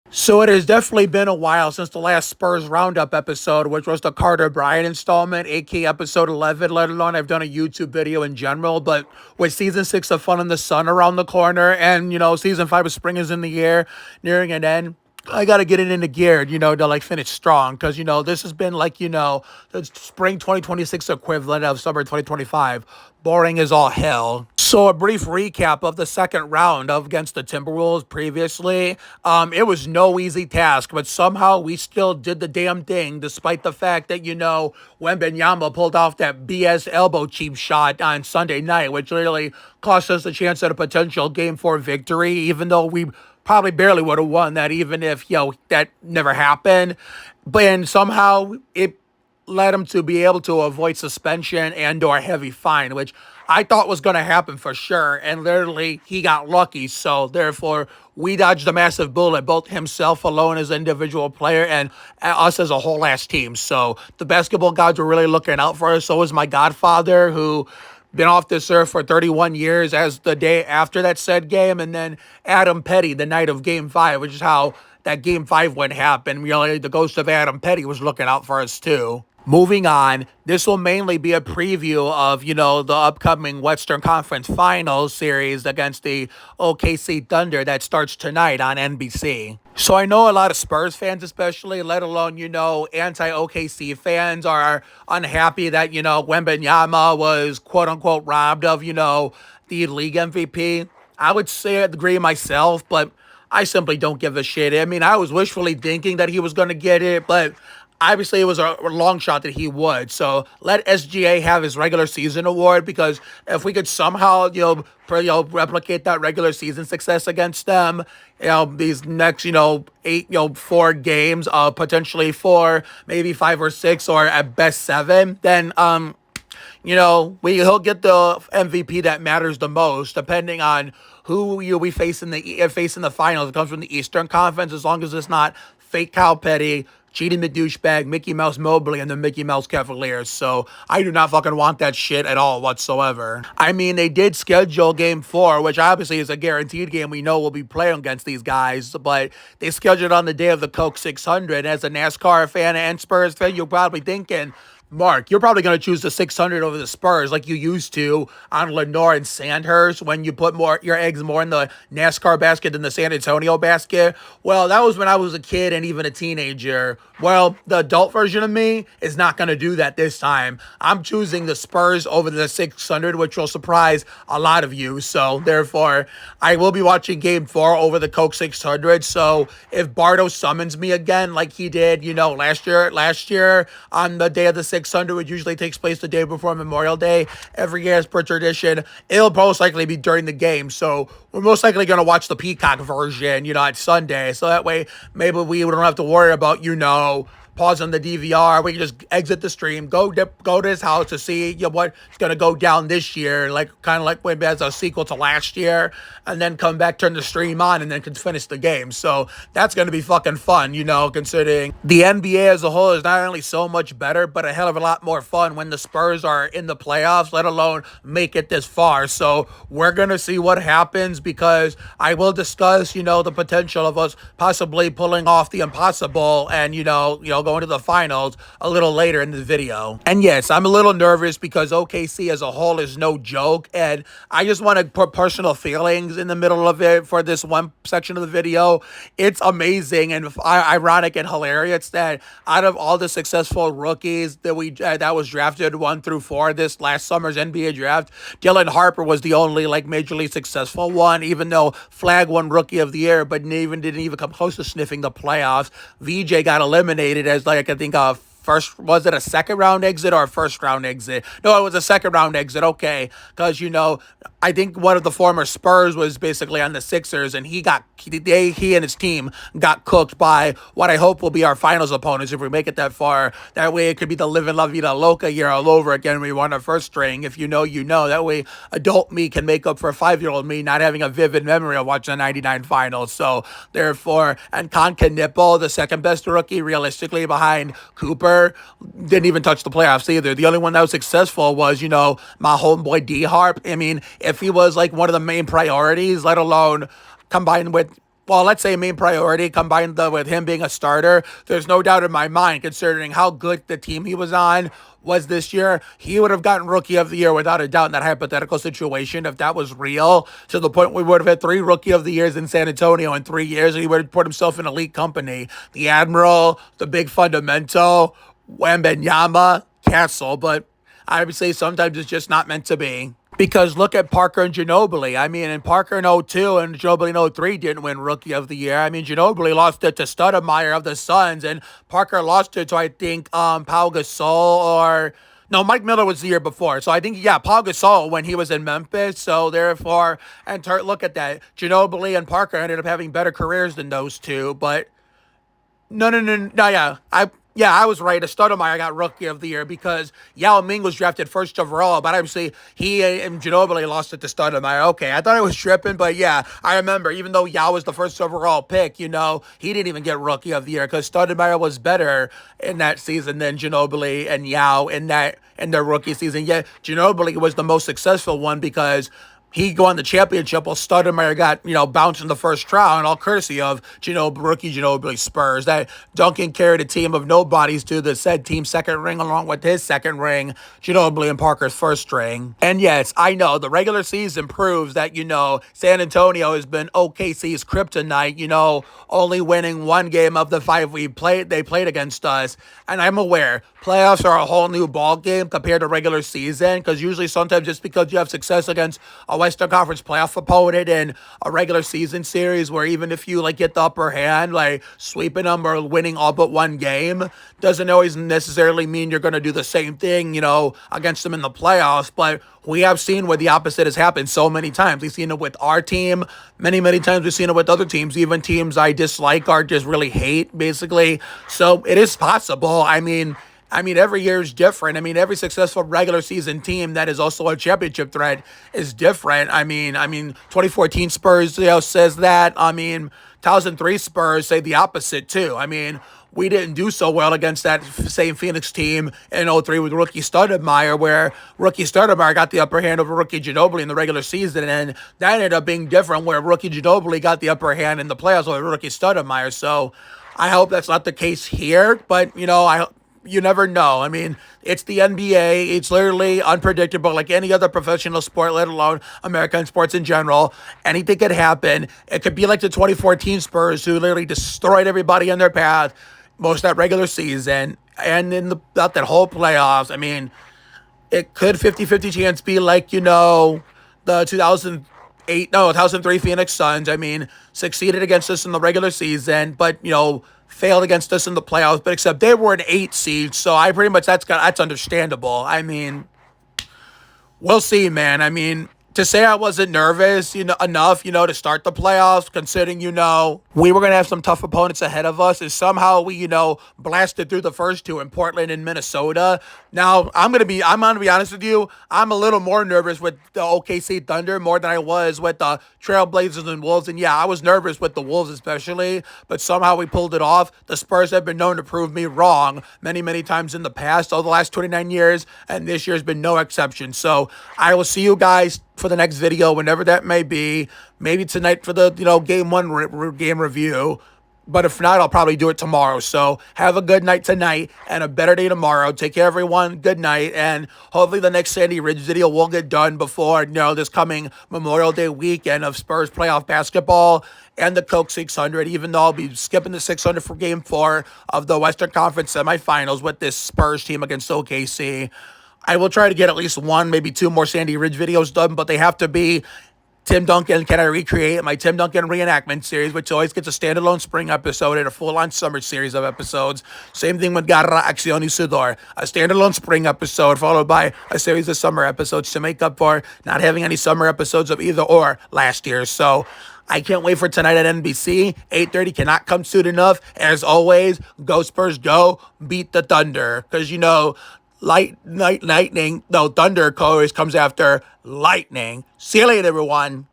So it has definitely been a while since the last Spurs Roundup episode, which was the Carter Bryant installment, aka episode 11, let alone I've done a YouTube video in general. But with season 6 of Fun in the Sun around the corner and, season 5 of Spring is in the air, nearing an end, I got to get it into gear, to like finish strong. Because, this has been like, the spring 2026 equivalent of summer 2025. Boring as all hell. So a brief recap of the second round of against the Timberwolves previously. It was no easy task, but somehow we still did the damn thing, despite the fact that Wembanyama pulled off that BS elbow cheap shot on Sunday night, which really cost us the chance at a potential Game 4 victory, even though we probably barely would have won that, even if that never happened. But and somehow it led him to be able to avoid suspension and or heavy fine, which I thought was going to happen for sure. And literally, he got lucky. So therefore, we dodged a massive bullet, both himself alone as an individual player and us as a whole ass team. So the basketball gods were really looking out for us. So was my godfather, who been off this earth for 31 years as the day after that said game, and then Adam Petty the night of Game 5, which is how that Game 5 would happen. Really, the ghost of Adam Petty was looking out for us too. Moving on, this will mainly be a preview of, the upcoming Western Conference Finals series against the OKC Thunder that starts tonight on NBC. So I know a lot of Spurs fans especially, let alone, anti-OKC fans are unhappy that, Wembanyama was quote-unquote robbed of, the league MVP. I would say I agree myself, but I simply don't give a shit. I mean, I was wishfully thinking that he was going to get it, but obviously it was a long shot that he would. So let SGA have his regular season award, because if we could somehow, replicate that regular season success against them, these next, 8, 4 games, potentially 4, maybe 5 or 6, or at best 7, then, he'll get the MVP that matters the most, depending on who we face in the finals. It comes from the Eastern Conference, as long as it's not fake Cal Petty, cheating the douchebag Mickey Mouse Mobley and the Mickey Mouse Cavaliers. So I do not fucking want that shit at all whatsoever. I mean, they did schedule Game 4, which obviously is a guaranteed game we know we'll be playing against these guys, but they scheduled on the day of the Coke 600. As a NASCAR fan and Spurs fan, you're probably thinking, Mark, you're probably going to choose the 600 over the Spurs like you used to on Lenore and Sandhurst when you put your eggs more in the NASCAR basket than the San Antonio basket. Well, that was when I was a kid and even a teenager. Well, the adult version of me is not going to do that this time. I'm choosing the Spurs over the 600, which will surprise a lot of you. So, therefore, I will be watching Game 4 over the Coke 600. So, if Bardo summons me again like he did, last year on the day of the 600, which usually takes place the day before Memorial Day, every year as per tradition, it'll most likely be during the game. So we're most likely going to watch the Peacock version, at Sunday. So that way, maybe we don't have to worry about, pausing the DVR. We can just exit the stream, go to his house to see what's going to go down this year, like kind of like when as a sequel to last year, and then come back, turn the stream on, and then can finish the game. So that's going to be fucking fun, considering the NBA as a whole is not only so much better, but a hell of a lot more fun when the Spurs are in the playoffs, let alone make it this far. So we're going to see what happens, because I will discuss, the potential of us possibly pulling off the impossible and, going to the finals a little later in the video. And yes, I'm a little nervous because OKC as a whole is no joke, and I just want to put personal feelings in the middle of it for this one section of the video. It's amazing and ironic and hilarious that out of all the successful rookies that was drafted 1 through 4 this last summer's NBA draft, Dylan Harper was the only majorly successful one, even though Flag won Rookie of the Year, but didn't even come close to sniffing the playoffs. VJ got eliminated as I think first, was it a second round exit or a first round exit? No, it was a second round exit. Okay, because I think one of the former Spurs was basically on the Sixers, and he and his team got cooked by what I hope will be our finals opponents if we make it that far. That way, it could be the live and la vida loca year all over again. We won our first string. If you know, you know. That way, adult me can make up for 5-year-old me not having a vivid memory of watching the '99 finals. So therefore, and Con Knipple, the second best rookie realistically behind Cooper, didn't even touch the playoffs either. The only one that was successful was, my homeboy D Harp. I mean, if he was one of the main priorities, let alone combined with well, let's say main priority combined with him being a starter, there's no doubt in my mind, considering how good the team he was on was this year, he would have gotten Rookie of the Year without a doubt in that hypothetical situation if that was real, to the point we would have had 3 Rookie of the Years in San Antonio in 3 years, and he would have put himself in elite company. The Admiral, the big fundamental, Wembenyama, Castle, but I would say sometimes it's just not meant to be. Because look at Parker and Ginobili. I mean, and Parker in '02 and Ginobili in '03 didn't win Rookie of the Year. I mean, Ginobili lost it to Stoudemire of the Suns, and Parker lost it to, I think, Pau Gasol or... No, Mike Miller was the year before. So I think, yeah, Pau Gasol when he was in Memphis. So therefore, look at that. Ginobili and Parker ended up having better careers than those two. But no, yeah. I was right. Stoudemire got Rookie of the Year because Yao Ming was drafted first overall, but obviously he and Ginobili lost it to Stoudemire. Okay, I thought I was tripping, but yeah, I remember, even though Yao was the first overall pick, he didn't even get Rookie of the Year because Stoudemire was better in that season than Ginobili and Yao in their rookie season. Yet Ginobili was the most successful one because he won the championship while Stoudemire got, bounced in the first round, all courtesy of rookie Ginobili Spurs. That Duncan carried a team of nobodies to the said team's second ring along with his second ring, Ginobili and Parker's first ring. And yes, I know the regular season proves that, San Antonio has been OKC's kryptonite, only winning 1 game of the 5 they played against us. And I'm aware playoffs are a whole new ball game compared to regular season, because usually sometimes just because you have success against a Western Conference playoff opponent in a regular season series, where even if you get the upper hand, sweeping them or winning all but 1 game, doesn't always necessarily mean you're going to do the same thing, against them in the playoffs. But we have seen where the opposite has happened so many times. We've seen it with our team many, many times. We've seen it with other teams, even teams I dislike or just really hate, basically. So it is possible. I mean, every year is different. I mean, every successful regular season team that is also a championship threat is different. I mean, 2014 Spurs, says that. 2003 Spurs say the opposite too. I mean, we didn't do so well against that same Phoenix team in '03 with rookie Stoudemire, where rookie Stoudemire got the upper hand over rookie Ginobili in the regular season, and that ended up being different, where rookie Ginobili got the upper hand in the playoffs over rookie Stoudemire. So I hope that's not the case here, but, you never know. I mean, it's the NBA. It's literally unpredictable, like any other professional sport, let alone American sports in general. Anything could happen. It could be like the 2014 Spurs, who literally destroyed everybody in their path most of that regular season and in that whole playoffs. I mean, it could 50-50 chance be like, the 2003 Phoenix Suns. I mean, succeeded against us in the regular season, but, failed against us in the playoffs, but except they were an 8 seed, so I pretty much, that's understandable. I mean, we'll see, man. I mean, to say I wasn't nervous, enough, to start the playoffs, considering, we were going to have some tough opponents ahead of us, and somehow we, blasted through the first 2 in Portland and Minnesota. Now, I'm going to be honest with you. I'm a little more nervous with the OKC Thunder more than I was with the Trailblazers and Wolves. And yeah, I was nervous with the Wolves especially, but somehow we pulled it off. The Spurs have been known to prove me wrong many, many times in the past, over the last 29 years, and this year's been no exception. So I will see you guys for the next video, whenever that may be. Maybe tonight for the, game 1 game review. But if not, I'll probably do it tomorrow. So have a good night tonight and a better day tomorrow. Take care, everyone. Good night. And hopefully the next Sandy Ridge video will get done before, this coming Memorial Day weekend of Spurs playoff basketball and the Coke 600, even though I'll be skipping the 600 for Game 4 of the Western Conference semifinals with this Spurs team against OKC. I will try to get at least 1, maybe 2 more Sandy Ridge videos done, but they have to be Tim Duncan, Can I Recreate, my Tim Duncan reenactment series, which always gets a standalone spring episode and a full-on summer series of episodes. Same thing with Garra Acción y Sudor, a standalone spring episode followed by a series of summer episodes to make up for not having any summer episodes of either or last year. So I can't wait for tonight at NBC. 8:30 cannot come soon enough. As always, go Spurs, go beat the Thunder. Because, thunder always comes after lightning. See you later, everyone.